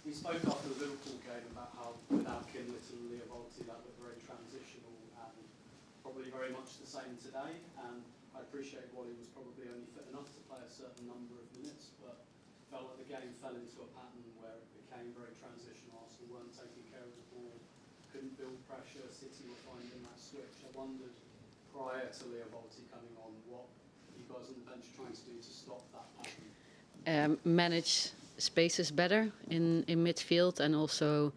We spoke after the Liverpool game about how without Kinlett and Leovolti that looked very transitional and probably very much the same today. And I appreciate Wally was probably only fit enough to play a certain number of minutes, but felt like the game fell into a pattern where it became very transitional. Arsenal weren't taking care of the ball, couldn't build pressure, City were finding that switch. I wondered, prior to Leovolti coming on, what you guys on the bench trying to do to stop that pattern? Manage spaces better in midfield, and also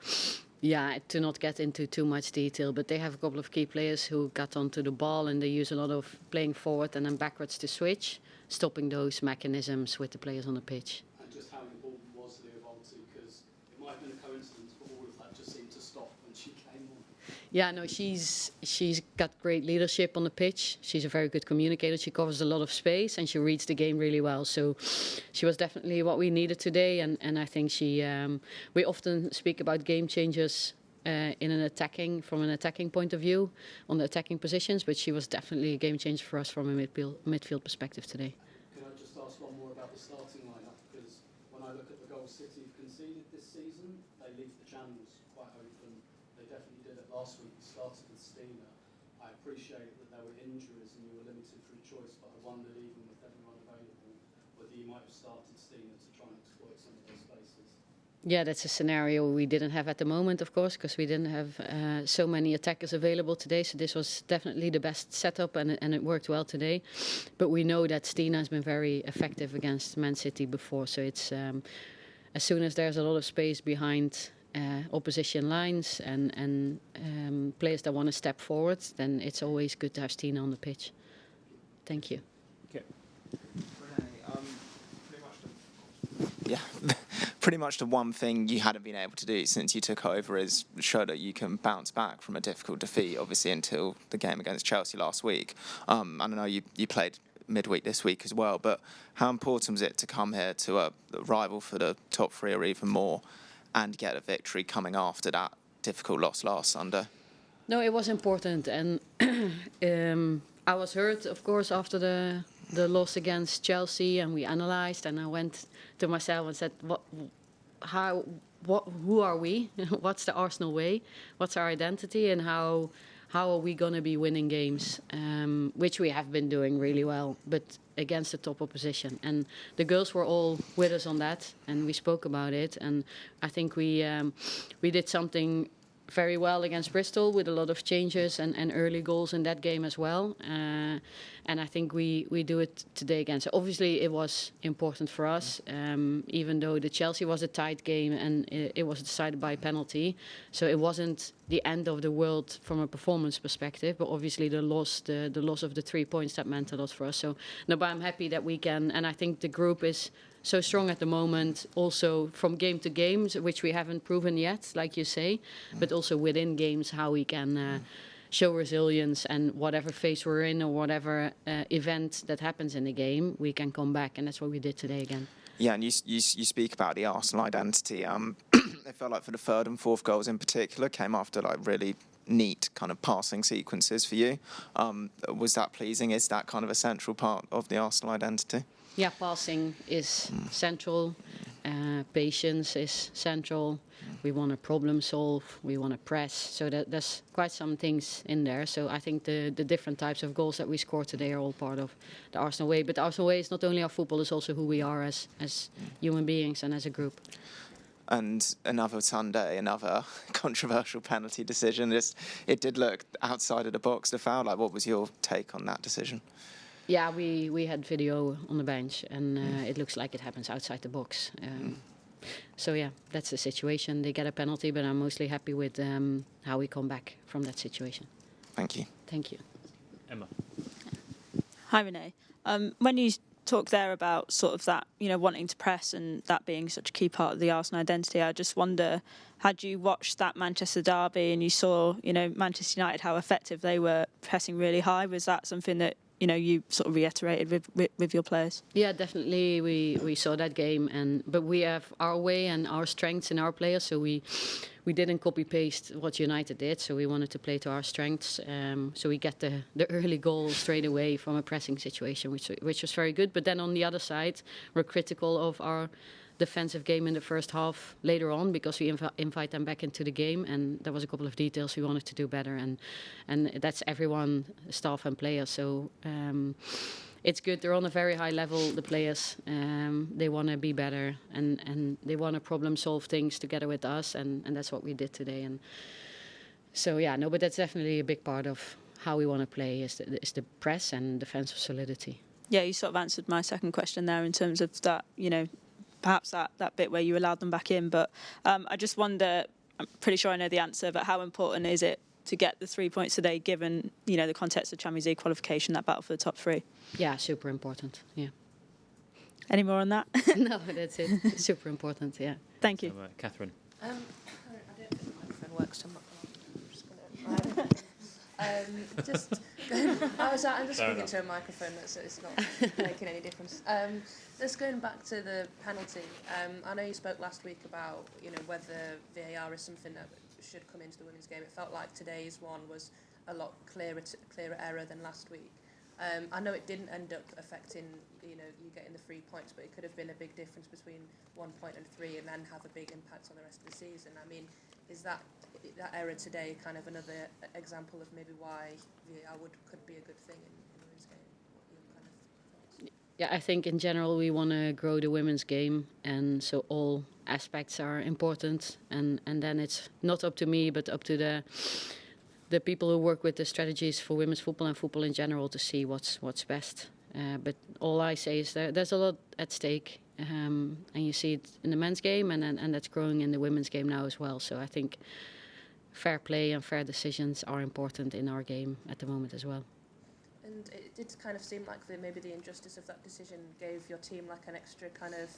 to not get into too much detail, but they have a couple of key players who got onto the ball and they use a lot of playing forward and then backwards to switch, stopping those mechanisms with the players on the pitch. And just how important was Leovolti, because it might have been a coincidence, but all of that just seemed to stop when she came on. Yeah, no, she's got great leadership on the pitch. She's a very good communicator. She covers a lot of space and she reads the game really well. So she was definitely what we needed today. And I think we often speak about game changers from an attacking point of view, on the attacking positions. But she was definitely a game changer for us from a midfield perspective today. Can I just ask one more about the starting lineup? Because when I look at the goals City have conceded this season, they leave the channels quite open. They definitely did it last week. You started with Stina. I appreciate that there were injuries and you were limited through choice, but I wondered, even with everyone available, whether you might have started Stina to try and exploit some of those spaces. Yeah, that's a scenario we didn't have at the moment, of course, because we didn't have so many attackers available today. So this was definitely the best setup, and it worked well today. But we know that Stina has been very effective against Man City before. So it's as soon as there's a lot of space behind opposition lines and players that want to step forward, then it's always good to have Stina on the pitch. Thank you. Okay. Pretty much the one thing you hadn't been able to do since you took over is show that you can bounce back from a difficult defeat, obviously, until the game against Chelsea last week. I know you played midweek this week as well, but how important was it to come here to a rival for the top three or even more and get a victory coming after that difficult loss last Sunday? No, it was important, and I was hurt, of course, after the loss against Chelsea, and we analysed, and I went to myself and said, who are we? What's the Arsenal way? What's our identity, and how are we going to be winning games, which we have been doing really well, but against the top opposition. And the girls were all with us on that, and we spoke about it, and I think we did something very well against Bristol with a lot of changes and early goals in that game as well. And I think we do it today again. So obviously it was important for us, even though the Chelsea was a tight game and it was decided by penalty. So it wasn't the end of the world from a performance perspective, but obviously the loss of the 3 points, that meant a lot for us. So no, but I'm happy that we can, and I think the group is so strong at the moment, also from game to game, which we haven't proven yet, like you say, but also within games how we can show resilience, and whatever phase we're in or whatever event that happens in the game, we can come back, and that's what we did today again. Yeah, and you speak about the Arsenal identity. It felt like for the third and fourth goals in particular came after like really neat kind of passing sequences for you. Was that pleasing? Is that kind of a central part of the Arsenal identity? Yeah, passing is central. Patience is central. We want to problem solve. We want to press. So there's quite some things in there. So I think the different types of goals that we scored today are all part of the Arsenal way. But the Arsenal way is not only our football, it's also who we are as human beings and as a group. And another Sunday, another controversial penalty decision. It did look outside of the box, the foul. Like, what was your take on that decision? Yeah, we had video on the bench, and it looks like it happens outside the box. So yeah, that's the situation. They get a penalty, but I'm mostly happy with how we come back from that situation. Thank you. Thank you. Emma. Hi, Renee. When you talk there about sort of that, wanting to press and that being such a key part of the Arsenal identity, I just wonder, had you watched that Manchester derby and you saw, Manchester United, how effective they were pressing really high, was that something that you sort of reiterated with your players? Yeah, definitely. We saw that game, but we have our way and our strengths in our players, so we didn't copy paste what United did. So we wanted to play to our strengths. So we get the early goal straight away from a pressing situation, which was very good. But then on the other side, we're critical of our defensive game in the first half later on, because we invite them back into the game, and there was a couple of details we wanted to do better, and that's everyone, staff and players. So it's good. They're on a very high level, the players. They want to be better, and they want to problem solve things together with us, and that's what we did today. And so yeah, no, but that's definitely a big part of how we want to play, is the press and defensive solidity. Yeah, you sort of answered my second question there in terms of that, perhaps that bit where you allowed them back in. But I just wonder, I'm pretty sure I know the answer, but how important is it to get the 3 points today, given, the context of Champions League qualification, that battle for the top three? Yeah, super important, yeah. Any more on that? No, that's it. It's super important, yeah. Thank you. So, Catherine. I don't think the microphone works, so I'm just going to I'm just speaking to a microphone, so it's not making any difference. Just going back to the penalty, I know you spoke last week about whether VAR is something that should come into the women's game. It felt like today's one was a lot clearer error than last week. I know it didn't end up affecting you getting the 3 points, but it could have been a big difference between 1 point and 3, and then have a big impact on the rest of the season. I mean, is that error today kind of another example of maybe why VAR could be a good thing in the women's game? What are your kind of thoughts? Yeah, I think in general we want to grow the women's game, and so all aspects are important, and then it's not up to me, but up to the people who work with the strategies for women's football and football in general to see what's best. But all I say is there's a lot at stake, and you see it in the men's game, and that's growing in the women's game now as well. So I think fair play and fair decisions are important in our game at the moment as well. And it did kind of seem like maybe the injustice of that decision gave your team like an extra kind of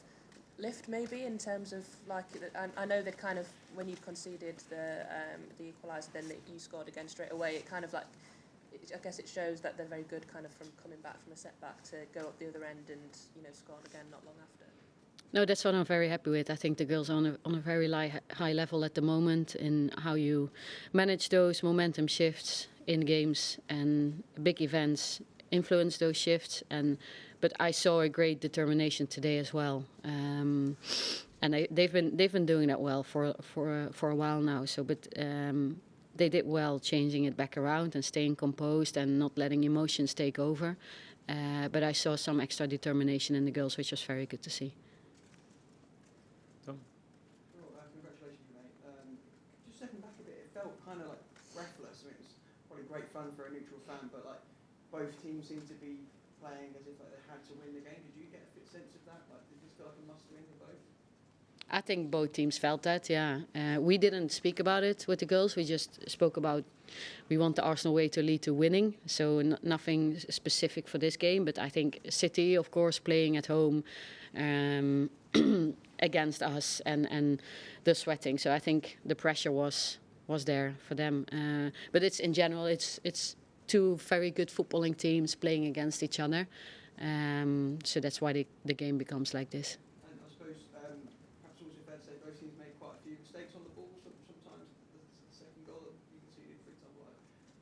lift, maybe, in terms of like, I know that kind of when you conceded the equaliser, then you scored again straight away. It kind of like, I guess it shows that they're very good kind of from coming back from a setback to go up the other end and scored again not long after. No, that's what I'm very happy with. I think the girls are on a very high level at the moment in how you manage those momentum shifts in games, and big events influence those shifts. But I saw a great determination today as well, and they've been doing that well for a while now. So, but they did well changing it back around and staying composed and not letting emotions take over. But I saw some extra determination in the girls, which was very good to see. Congratulations, mate. Just stepping back a bit, it felt kind of like breathless. I mean, it was probably great fun for a neutral fan, but like both teams seemed to be playing as if like they had to win the game. Did you get a sense of that? Like, did this feel like a must-win for both? I think both teams felt that, yeah. We didn't speak about it with the girls. We just spoke about we want the Arsenal way to lead to winning. So nothing specific for this game. But I think City, of course, playing at home against us and the sweating. So I think the pressure was there for them. But it's in general, it's two very good footballing teams playing against each other. So that's why the game becomes like this. And I suppose perhaps also fair to say both teams made quite a few mistakes on the ball. Sometimes the second goal that you conceded, for example, I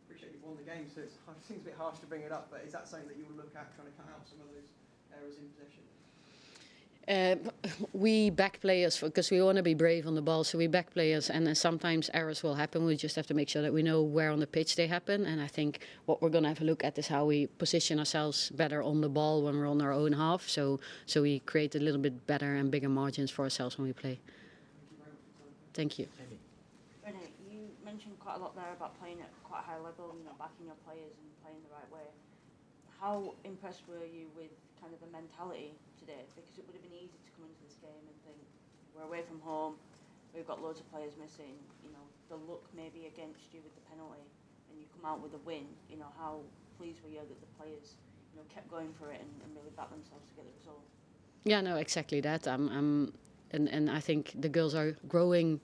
appreciate you've won the game, so it seems a bit harsh to bring it up, but is that something that you'll look at, trying to cut out some of those errors in possession? We back players because we want to be brave on the ball, so we back players, and sometimes errors will happen. We just have to make sure that we know where on the pitch they happen, and I think what we're going to have a look at is how we position ourselves better on the ball when we're on our own half, so we create a little bit better and bigger margins for ourselves when we play. Thank you. Renee, you mentioned quite a lot there about playing at quite a high level, backing your players and playing the right way. How impressed were you with kind of the mentality today? Because it would have been easy to come into this game and think, we're away from home, we've got loads of players missing, the luck may be against you with the penalty, and you come out with a win. How pleased were you that the players, kept going for it and really backed themselves to get the result? Yeah, no, exactly that. And I think the girls are growing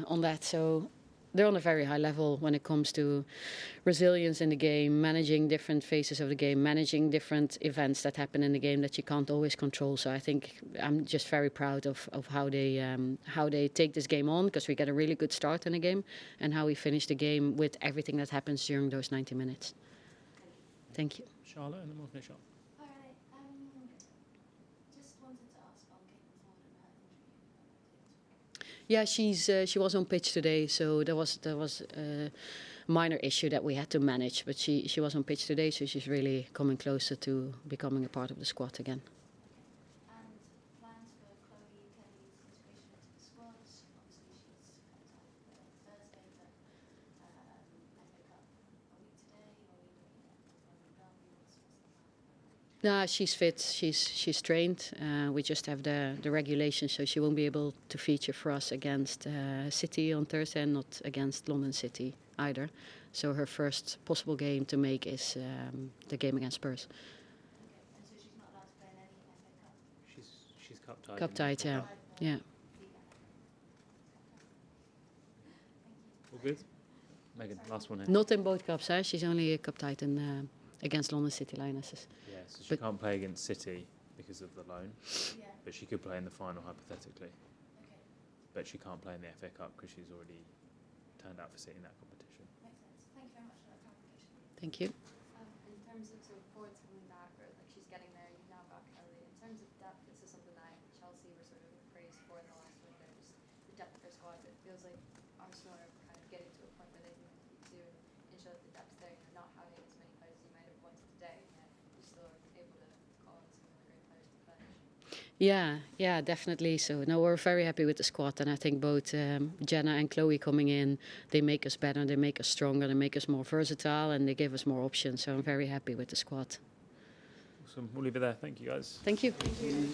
on that, so they're on a very high level when it comes to resilience in the game, managing different phases of the game, managing different events that happen in the game that you can't always control. So I think I'm just very proud of how they take this game on, because we get a really good start in the game, and how we finish the game with everything that happens during those 90 minutes. Thank you. Charlotte, and then we'll finish up. Hi, Renee. Just wanted to ask on kicking forward and Yeah, she was on pitch today, so there was a minor issue that we had to manage. But she was on pitch today, so she's really coming closer to becoming a part of the squad again. And plans for Chloe Kelly's integration into the squad? Obviously, she's cut out Thursday, but FA Cup a week today, or are you looking at Derby? What's the plan? No, she's fit. She's trained. We just have the regulation, so she won't be able to feature for us against City on Thursday, and not against London City either. So her first possible game to make is the game against Spurs. Okay, and so she's not allowed to play in any FA Cup? She's cup tied. Cup tied, yeah. Yeah. All good. Megan, last one here. Not in both cups, eh? She's only cup tied in against London City Lionesses. Yeah, so she But- can't play against City because of the loan, Yeah. but she could play in the final hypothetically. Okay. But she can't play in the FA Cup because she's already turned out for City in that competition. Makes sense. Thank you very much for that clarification. Thank you. In terms of sort of forwards coming back, or like she's getting there, you've now got Kelly. In terms of depth, this is something that Chelsea were sort of praised for in the last window, just the depth of their squad. It feels like Arsenal are kind of getting to a point where they need to be too and ensure that the depth's there. You're not having as many players as you might have wanted today, and yet you still are able to call on some of the great players to play. Yeah, definitely. So no, we're very happy with the squad, and I think both Jenna and Chloe coming in, they make us better, they make us stronger, they make us more versatile, and they give us more options. So I'm very happy with the squad. Awesome. We'll leave it there. Thank you, guys. Thank you. Thank you.